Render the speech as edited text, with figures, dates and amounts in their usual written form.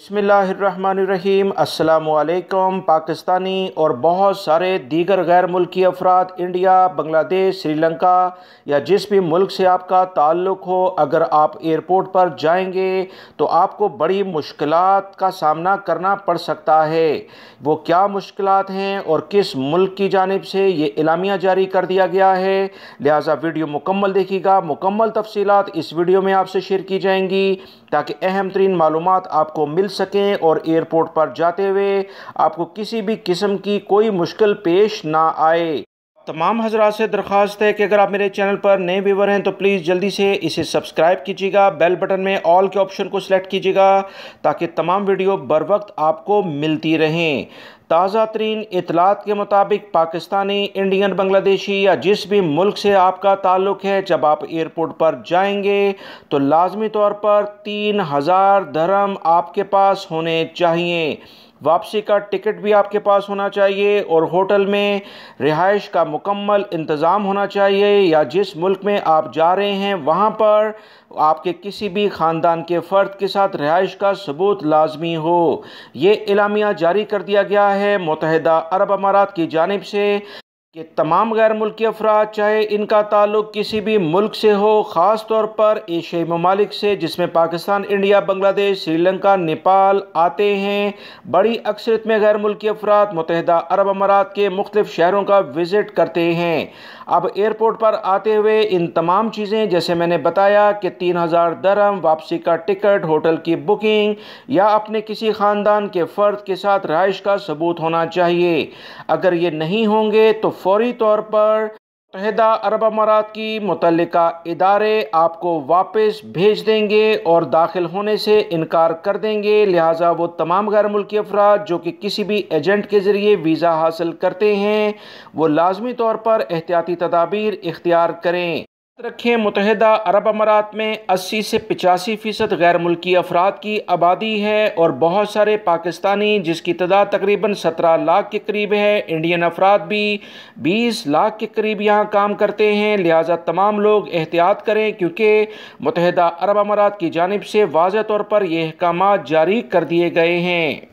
बिस्मिल्लाहिर्रहमानिर्रहीम। अस्सलामुअलैकुम। पाकिस्तानी और बहुत सारे दीगर गैर मुल्की अफराद इंडिया, बांग्लादेश, श्रीलंका या जिस भी मुल्क से आपका ताल्लुक़ हो, अगर आप एयरपोर्ट पर जाएंगे तो आपको बड़ी मुश्किलात का सामना करना पड़ सकता है। वो क्या मुश्किलात हैं और किस मुल्क की जानिब से ये इलामिया जारी कर दिया गया है, लिहाजा वीडियो मुकम्मल देखिएगा। मुकम्मल तफसीलात इस वीडियो में आपसे शेयर की जाएंगी ताकि अहम तरीन मालूमात आपको मिल सकें और एयरपोर्ट पर जाते हुए आपको किसी भी किस्म की कोई मुश्किल पेश ना आए। तमाम हजरात से दरख्वास्त है कि अगर आप मेरे चैनल पर नए व्यूवर हैं तो प्लीज़ जल्दी से इसे सब्सक्राइब कीजिएगा, बेल बटन में ऑल के ऑप्शन को सिलेक्ट कीजिएगा ताकि तमाम वीडियो बर वक्त आपको मिलती रहें। ताज़ा तरीन इतलात के मुताबिक पाकिस्तानी, इंडियन, बांग्लादेशी या जिस भी मुल्क से आपका ताल्लुक़ है, जब आप एयरपोर्ट पर जाएंगे तो लाजमी तौर पर 3000 दरहम आपके पास होने चाहिए। वापसी का टिकट भी आपके पास होना चाहिए और होटल में रिहाइश का मुकम्मल इंतज़ाम होना चाहिए, या जिस मुल्क में आप जा रहे हैं वहाँ पर आपके किसी भी ख़ानदान के फ़र्द के साथ रिहाइश का सबूत लाजमी हो। ये इलामिया जारी कर दिया गया है मुत्तहिदा अरब अमारात की जानिब से कि तमाम गैर मुल्की अफराद, चाहे इनका ताल्लुक़ किसी भी मुल्क से हो, ख़ास तौर पर एशियाई ममालिक से जिसमें पाकिस्तान, इंडिया, बांग्लादेश, श्रीलंका, नेपाल आते हैं, बड़ी अक्सरियत में गैर मुल्की अफराद मुत्तहिदा अरब अमारात के मुख्तलिफ शहरों का विज़िट करते हैं। अब एयरपोर्ट पर आते हुए इन तमाम चीज़ें, जैसे मैंने बताया कि 3000 दरहम, वापसी का टिकट, होटल की बुकिंग या अपने किसी ख़ानदान के फ़र्द के साथ रहाइश का सबूत होना चाहिए। अगर ये नहीं होंगे तो फौरी तौर पर मुत्तहिदा अरब अमारात की मुतल्लिका इदारे आपको वापस भेज देंगे और दाखिल होने से इनकार कर देंगे। लिहाजा वो तमाम गैर मुल्की अफराद जो कि किसी भी एजेंट के ज़रिए वीज़ा हासिल करते हैं, वो लाजमी तौर पर एहतियाती तदाबीर इख्तियार करें। रखें, मुत्तहिदा अरब अमारात में 80 से 85% गैर मुल्की अफराद की आबादी है और बहुत सारे पाकिस्तानी, जिसकी तादाद तकरीबन 17 लाख के करीब है, इंडियन अफराद भी 20 लाख के करीब यहाँ काम करते हैं। लिहाजा तमाम लोग एहतियात करें, क्योंकि मुत्तहिदा अरब अमारात की जानिब से वाज़ह तौर पर यह अहकामात जारी कर दिए गए हैं।